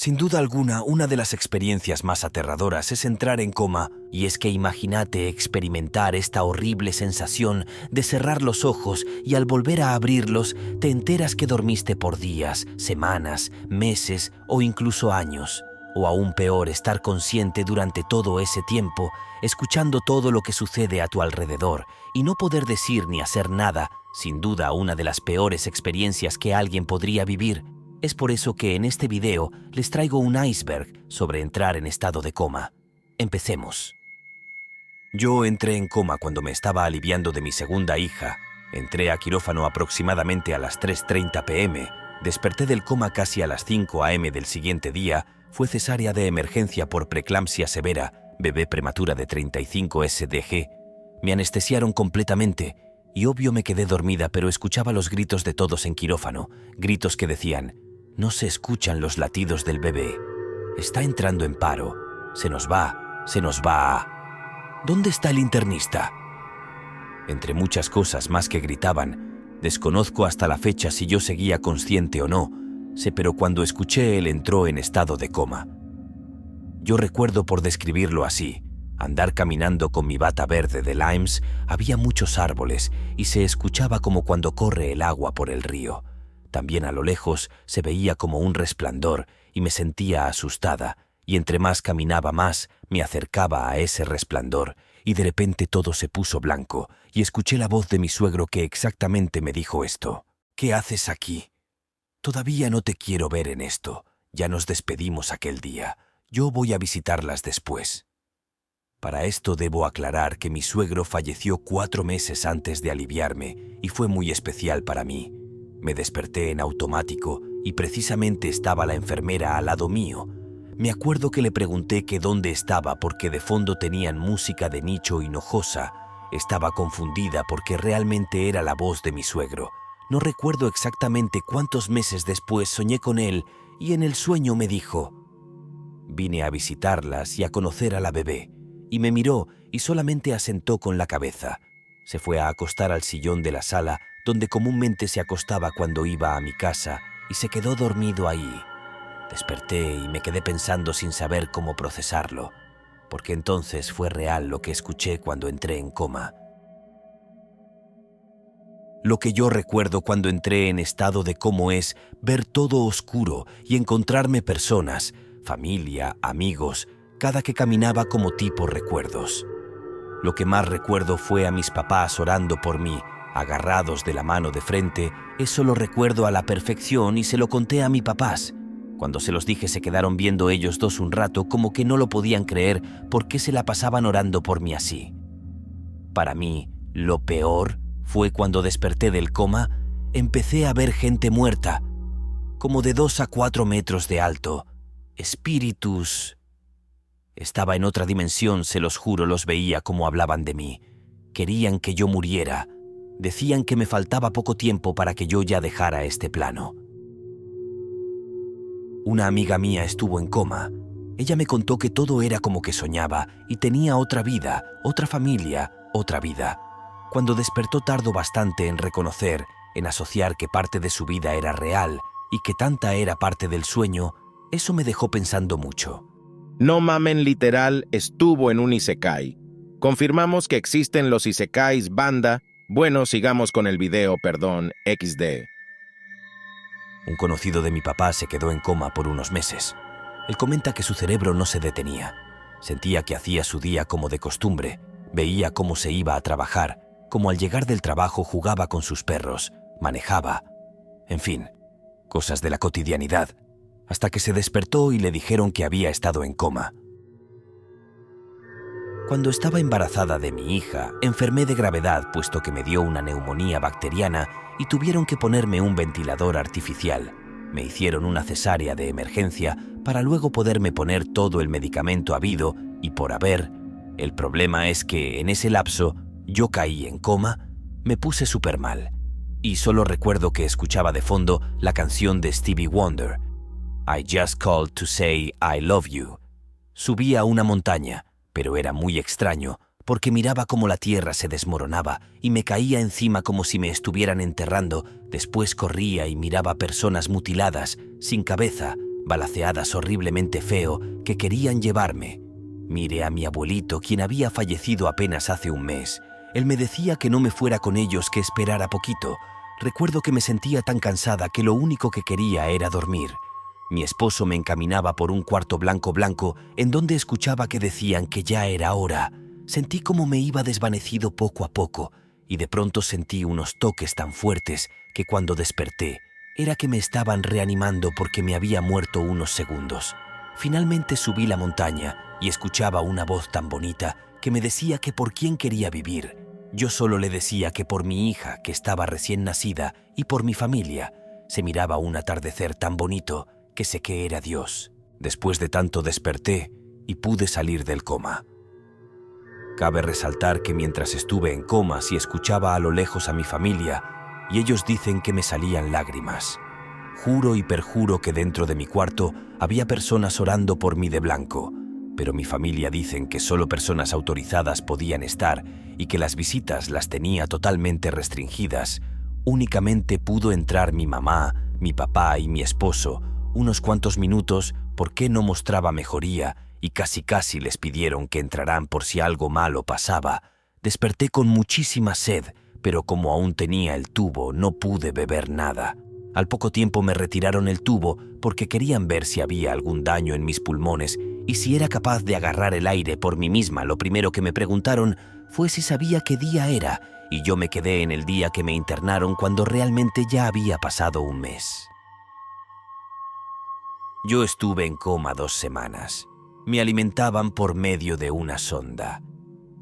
Sin duda alguna, una de las experiencias más aterradoras es entrar en coma, y es que imagínate experimentar esta horrible sensación de cerrar los ojos y al volver a abrirlos te enteras que dormiste por días, semanas, meses o incluso años. O aún peor, estar consciente durante todo ese tiempo, escuchando todo lo que sucede a tu alrededor y no poder decir ni hacer nada, sin duda una de las peores experiencias que alguien podría vivir. Es por eso que en este video les traigo un iceberg sobre entrar en estado de coma. Empecemos. Yo entré en coma cuando me estaba aliviando de mi segunda hija. Entré a quirófano aproximadamente a las 3:30 p.m. Desperté del coma casi a las 5 a.m. del siguiente día. Fue cesárea de emergencia por preeclampsia severa, bebé prematura de 35 SDG. Me anestesiaron completamente y obvio me quedé dormida, pero escuchaba los gritos de todos en quirófano, gritos que decían: no se escuchan los latidos del bebé. Está entrando en paro. Se nos va, se nos va. ¿Dónde está el internista? Entre muchas cosas más que gritaban, desconozco hasta la fecha si yo seguía consciente o no, pero cuando escuché él entró en estado de coma. Yo recuerdo, por describirlo así, andar caminando con mi bata verde de Limes, había muchos árboles y se escuchaba como cuando corre el agua por el río. También a lo lejos se veía como un resplandor y me sentía asustada, y entre más caminaba más me acercaba a ese resplandor y de repente todo se puso blanco y escuché la voz de mi suegro que exactamente me dijo esto: ¿qué haces aquí? Todavía no te quiero ver en esto, ya nos despedimos aquel día, yo voy a visitarlas después. Para esto debo aclarar que mi suegro falleció 4 meses antes de aliviarme y fue muy especial para mí. Me desperté en automático y precisamente estaba la enfermera al lado mío. Me acuerdo que le pregunté que dónde estaba porque de fondo tenían música de Nicho Hinojosa. Estaba confundida porque realmente era la voz de mi suegro. No recuerdo exactamente cuántos meses después soñé con él y en el sueño me dijo: vine a visitarlas y a conocer a la bebé. Y me miró y solamente asentó con la cabeza. Se fue a acostar al sillón de la sala donde comúnmente se acostaba cuando iba a mi casa y se quedó dormido ahí. Desperté y me quedé pensando sin saber cómo procesarlo, porque entonces fue real lo que escuché cuando entré en coma. Lo que yo recuerdo cuando entré en estado de coma es ver todo oscuro y encontrarme personas, familia, amigos, cada que caminaba como tipo recuerdos. Lo que más recuerdo fue a mis papás orando por mí, agarrados de la mano de frente. Eso lo recuerdo a la perfección y se lo conté a mis papás. Cuando se los dije se quedaron viendo ellos dos un rato como que no lo podían creer porque se la pasaban orando por mí así. Para mí, lo peor fue cuando desperté del coma, empecé a ver gente muerta, como de 2 a 4 metros de alto, espíritus. Estaba en otra dimensión, se los juro, los veía como hablaban de mí. Querían que yo muriera. Decían que me faltaba poco tiempo para que yo ya dejara este plano. Una amiga mía estuvo en coma. Ella me contó que todo era como que soñaba y tenía otra vida, otra familia, otra vida. Cuando despertó tardó bastante en reconocer, en asociar que parte de su vida era real y que tanta era parte del sueño. Eso me dejó pensando mucho. No mamen, literal, estuvo en un isekai. Confirmamos que existen los isekais, banda. Bueno, sigamos con el video, perdón, XD. Un conocido de mi papá se quedó en coma por unos meses. Él comenta que su cerebro no se detenía. Sentía que hacía su día como de costumbre. Veía cómo se iba a trabajar, cómo al llegar del trabajo jugaba con sus perros, manejaba. En fin, cosas de la cotidianidad. Hasta que se despertó y le dijeron que había estado en coma. Cuando estaba embarazada de mi hija, enfermé de gravedad puesto que me dio una neumonía bacteriana y tuvieron que ponerme un ventilador artificial. Me hicieron una cesárea de emergencia para luego poderme poner todo el medicamento habido y por haber. El problema es que en ese lapso yo caí en coma, me puse súper mal. Y solo recuerdo que escuchaba de fondo la canción de Stevie Wonder, I Just Called to Say I Love You. Subí a una montaña, pero era muy extraño, porque miraba cómo la tierra se desmoronaba y me caía encima como si me estuvieran enterrando. Después corría y miraba personas mutiladas, sin cabeza, balaceadas horriblemente feo, que querían llevarme. Miré a mi abuelito, quien había fallecido apenas hace un mes. Él me decía que no me fuera con ellos, que esperara poquito. Recuerdo que me sentía tan cansada que lo único que quería era dormir. Mi esposo me encaminaba por un cuarto blanco en donde escuchaba que decían que ya era hora. Sentí como me iba desvanecido poco a poco y de pronto sentí unos toques tan fuertes que cuando desperté era que me estaban reanimando porque me había muerto unos segundos. Finalmente subí la montaña y escuchaba una voz tan bonita que me decía que por quién quería vivir. Yo solo le decía que por mi hija, que estaba recién nacida, y por mi familia. Se miraba un atardecer tan bonito que sé que era Dios. Después de tanto desperté y pude salir del coma. Cabe resaltar que mientras estuve en coma sí escuchaba a lo lejos a mi familia y ellos dicen que me salían lágrimas. Juro y perjuro que dentro de mi cuarto había personas orando por mí de blanco, pero mi familia dicen que solo personas autorizadas podían estar y que las visitas las tenía totalmente restringidas. Únicamente pudo entrar mi mamá, mi papá y mi esposo unos cuantos minutos porque no mostraba mejoría y casi les pidieron que entraran por si algo malo pasaba. Desperté con muchísima sed, pero como aún tenía el tubo no pude beber nada. Al poco tiempo me retiraron el tubo porque querían ver si había algún daño en mis pulmones y si era capaz de agarrar el aire por mí misma. Lo primero que me preguntaron fue si sabía qué día era y yo me quedé en el día que me internaron cuando realmente ya había pasado un mes. Yo estuve en coma 2 semanas. Me alimentaban por medio de una sonda.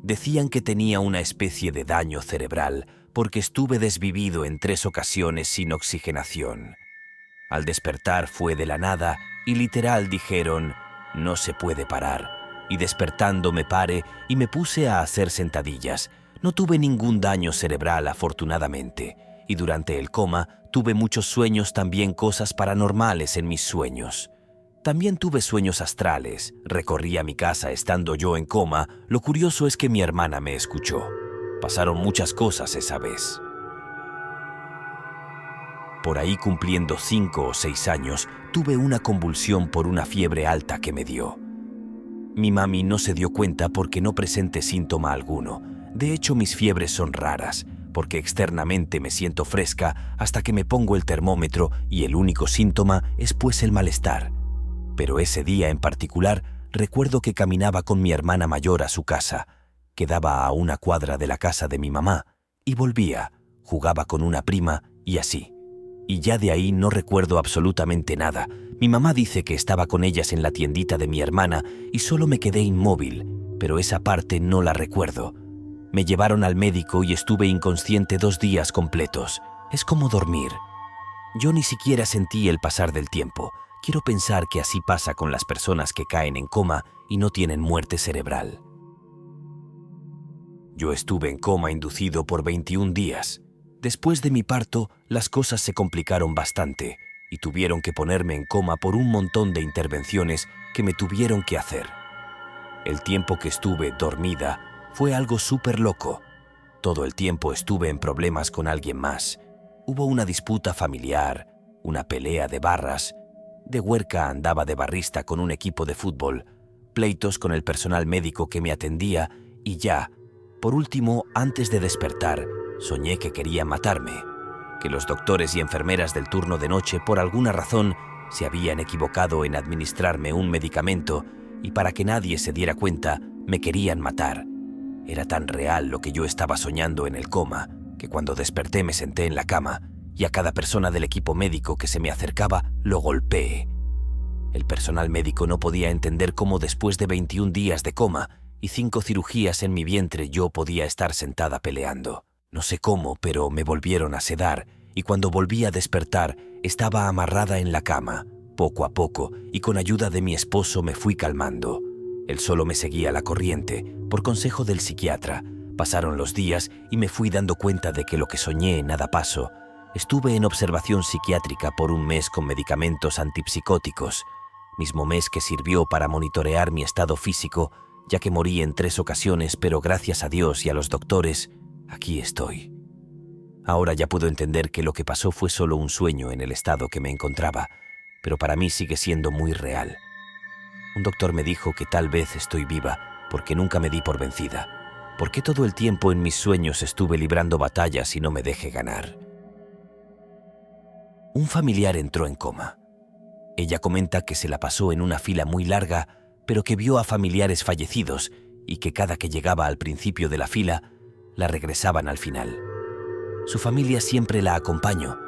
Decían que tenía una especie de daño cerebral porque estuve desvivido en 3 ocasiones sin oxigenación. Al despertar fue de la nada y literal dijeron, no se puede parar. Y despertando me paré y me puse a hacer sentadillas. No tuve ningún daño cerebral afortunadamente. Y durante el coma tuve muchos sueños, también cosas paranormales en mis sueños. También tuve sueños astrales. Recorría mi casa estando yo en coma. Lo curioso es que mi hermana me escuchó. Pasaron muchas cosas esa vez. Por ahí cumpliendo 5 o 6 años, tuve una convulsión por una fiebre alta que me dio. Mi mami no se dio cuenta porque no presenté síntoma alguno. De hecho, mis fiebres son raras, porque externamente me siento fresca hasta que me pongo el termómetro y el único síntoma es pues el malestar. Pero ese día en particular, recuerdo que caminaba con mi hermana mayor a su casa. Quedaba a 1 cuadra de la casa de mi mamá y volvía, jugaba con una prima y así. Y ya de ahí no recuerdo absolutamente nada. Mi mamá dice que estaba con ellas en la tiendita de mi hermana y solo me quedé inmóvil, pero esa parte no la recuerdo. Me llevaron al médico y estuve inconsciente 2 días completos. Es como dormir. Yo ni siquiera sentí el pasar del tiempo. Quiero pensar que así pasa con las personas que caen en coma y no tienen muerte cerebral. Yo estuve en coma inducido por 21 días. Después de mi parto, las cosas se complicaron bastante y tuvieron que ponerme en coma por un montón de intervenciones que me tuvieron que hacer. El tiempo que estuve dormida fue algo súper loco. Todo el tiempo estuve en problemas con alguien más. Hubo una disputa familiar, una pelea de barras. De huerca andaba de barrista con un equipo de fútbol, pleitos con el personal médico que me atendía y ya, por último, antes de despertar, soñé que querían matarme, que los doctores y enfermeras del turno de noche por alguna razón se habían equivocado en administrarme un medicamento y para que nadie se diera cuenta me querían matar. Era tan real lo que yo estaba soñando en el coma que cuando desperté me senté en la cama y a cada persona del equipo médico que se me acercaba lo golpeé. El personal médico no podía entender cómo después de 21 días de coma y 5 cirugías en mi vientre yo podía estar sentada peleando. No sé cómo, pero me volvieron a sedar y cuando volví a despertar estaba amarrada en la cama. Poco a poco y con ayuda de mi esposo me fui calmando. Él solo me seguía la corriente, por consejo del psiquiatra. Pasaron los días y me fui dando cuenta de que lo que soñé nada pasó. Estuve en observación psiquiátrica por un mes con medicamentos antipsicóticos, mismo mes que sirvió para monitorear mi estado físico, ya que morí en 3 ocasiones, pero gracias a Dios y a los doctores, aquí estoy. Ahora ya puedo entender que lo que pasó fue solo un sueño en el estado que me encontraba. pero para mí sigue siendo muy real. Un doctor me dijo que tal vez estoy viva porque nunca me di por vencida, porque todo el tiempo en mis sueños estuve librando batallas y no me dejé ganar. Un familiar entró en coma. Ella comenta que se la pasó en una fila muy larga, pero que vio a familiares fallecidos y que cada que llegaba al principio de la fila, la regresaban al final. Su familia siempre la acompañó,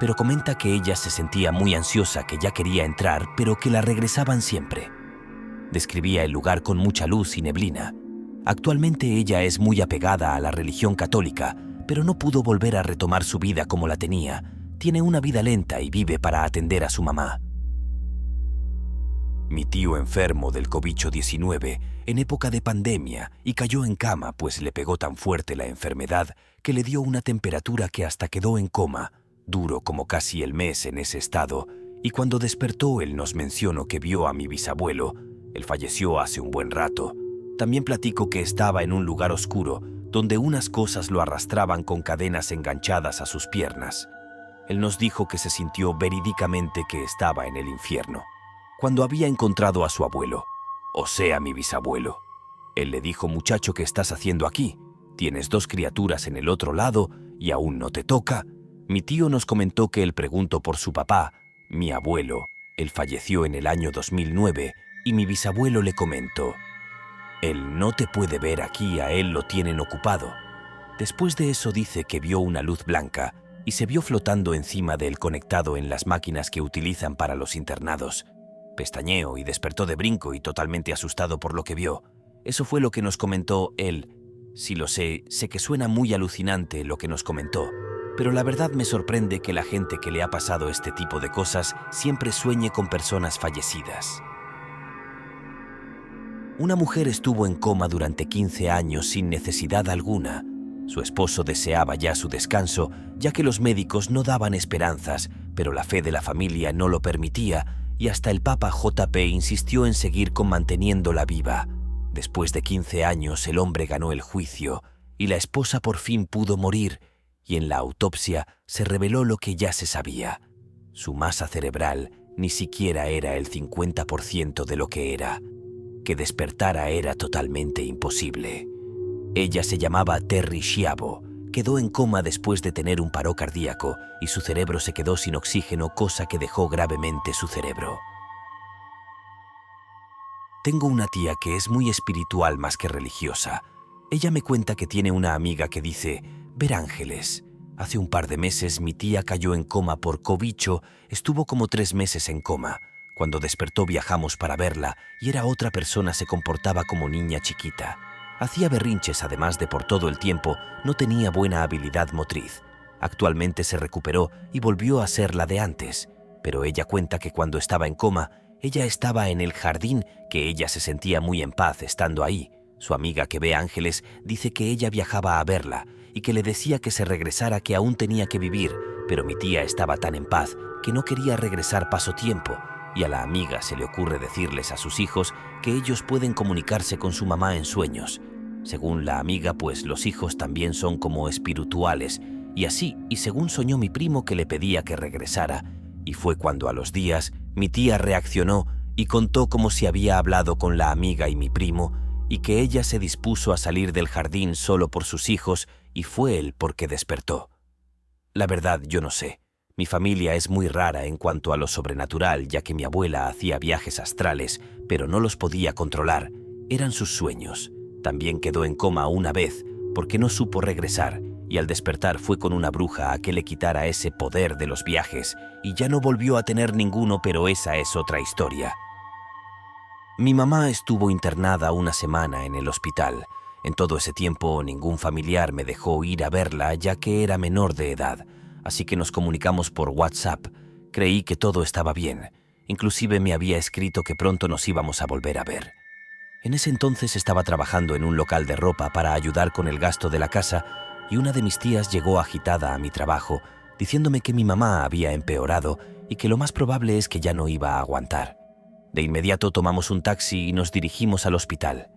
pero comenta que ella se sentía muy ansiosa, que ya quería entrar, pero que la regresaban siempre. Describía el lugar con mucha luz y neblina. Actualmente ella es muy apegada a la religión católica, pero no pudo volver a retomar su vida como la tenía. Tiene una vida lenta y vive para atender a su mamá. Mi tío enfermo del COVID-19 en época de pandemia y cayó en cama pues le pegó tan fuerte la enfermedad que le dio una temperatura que hasta quedó en coma. Duró como casi el mes en ese estado y cuando despertó él nos mencionó que vio a mi bisabuelo. Él falleció hace un buen rato. También platico que estaba en un lugar oscuro donde unas cosas lo arrastraban con cadenas enganchadas a sus piernas. Él nos dijo que se sintió verídicamente que estaba en el infierno, cuando había encontrado a su abuelo, o sea, mi bisabuelo. Él le dijo: muchacho, ¿qué estás haciendo aquí? Tienes 2 criaturas en el otro lado y aún no te toca. Mi tío nos comentó que él preguntó por su papá, mi abuelo. Él falleció en el año 2009 y mi bisabuelo le comentó: él no te puede ver aquí, a él lo tienen ocupado. Después de eso dice que vio una luz blanca y se vio flotando encima de él conectado en las máquinas que utilizan para los internados. Pestañeó y despertó de brinco y totalmente asustado por lo que vio. Eso fue lo que nos comentó él. Sí lo sé que suena muy alucinante lo que nos comentó, pero la verdad me sorprende que la gente que le ha pasado este tipo de cosas siempre sueñe con personas fallecidas. Una mujer estuvo en coma durante 15 años sin necesidad alguna. Su esposo deseaba ya su descanso, ya que los médicos no daban esperanzas, pero la fe de la familia no lo permitía y hasta el Papa JP insistió en seguir manteniéndola viva. Después de 15 años el hombre ganó el juicio y la esposa por fin pudo morir, y en la autopsia se reveló lo que ya se sabía. Su masa cerebral ni siquiera era el 50% de lo que era. Que despertara era totalmente imposible. Ella se llamaba Terry Schiavo. Quedó en coma después de tener un paro cardíaco y su cerebro se quedó sin oxígeno, cosa que dejó gravemente su cerebro. Tengo una tía que es muy espiritual más que religiosa. Ella me cuenta que tiene una amiga que dice ver ángeles. Hace un par de meses mi tía cayó en coma por cobicho, estuvo como 3 meses en coma. Cuando despertó viajamos para verla y era otra persona, se comportaba como niña chiquita. Hacía berrinches, además de por todo el tiempo no tenía buena habilidad motriz. Actualmente se recuperó y volvió a ser la de antes, pero ella cuenta que cuando estaba en coma, ella estaba en el jardín, que ella se sentía muy en paz estando ahí. Su amiga que ve ángeles dice que ella viajaba a verla y que le decía que se regresara, que aún tenía que vivir, pero mi tía estaba tan en paz que no quería regresar pasatiempo. Y a la amiga se le ocurre decirles a sus hijos que ellos pueden comunicarse con su mamá en sueños. Según la amiga, pues los hijos también son como espirituales, y así, y según soñó mi primo que le pedía que regresara, y fue cuando a los días mi tía reaccionó y contó como si había hablado con la amiga y mi primo, y que ella se dispuso a salir del jardín solo por sus hijos, y fue él porque despertó. La verdad, yo no sé. Mi familia es muy rara en cuanto a lo sobrenatural, ya que mi abuela hacía viajes astrales, pero no los podía controlar. Eran sus sueños. También quedó en coma una vez porque no supo regresar, y al despertar fue con una bruja a que le quitara ese poder de los viajes, y ya no volvió a tener ninguno, pero esa es otra historia. Mi mamá estuvo internada una semana en el hospital. En todo ese tiempo ningún familiar me dejó ir a verla, ya que era menor de edad. Así que nos comunicamos por WhatsApp. Creí que todo estaba bien. Inclusive me había escrito que pronto nos íbamos a volver a ver. En ese entonces estaba trabajando en un local de ropa para ayudar con el gasto de la casa y una de mis tías llegó agitada a mi trabajo diciéndome que mi mamá había empeorado y que lo más probable es que ya no iba a aguantar. De inmediato tomamos un taxi y nos dirigimos al hospital.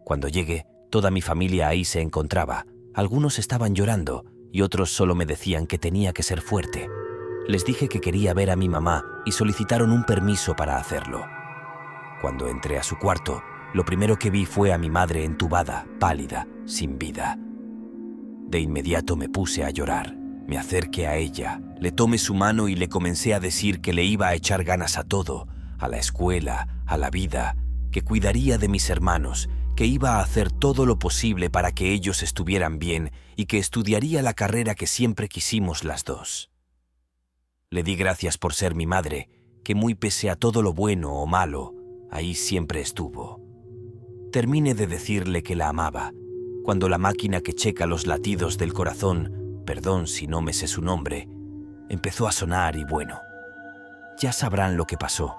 Cuando llegué, toda mi familia ahí se encontraba. Algunos estaban llorando y otros solo me decían que tenía que ser fuerte. Les dije que quería ver a mi mamá y solicitaron un permiso para hacerlo. Cuando entré a su cuarto, lo primero que vi fue a mi madre entubada, pálida, sin vida. De inmediato me puse a llorar. Me acerqué a ella, le tomé su mano y le comencé a decir que le iba a echar ganas a todo, a la escuela, a la vida, que cuidaría de mis hermanos, que iba a hacer todo lo posible para que ellos estuvieran bien y que estudiaría la carrera que siempre quisimos las dos. Le di gracias por ser mi madre, que muy pese a todo lo bueno o malo, ahí siempre estuvo. Terminé de decirle que la amaba, cuando la máquina que checa los latidos del corazón, perdón si no me sé su nombre, empezó a sonar y bueno, ya sabrán lo que pasó.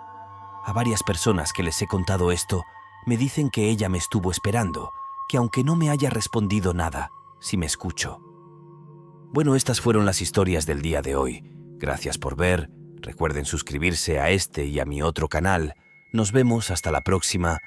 A varias personas que les he contado esto, me dicen que ella me estuvo esperando, que aunque no me haya respondido nada, sí me escucho. Bueno, estas fueron las historias del día de hoy. Gracias por ver, recuerden suscribirse a este y a mi otro canal. Nos vemos hasta la próxima.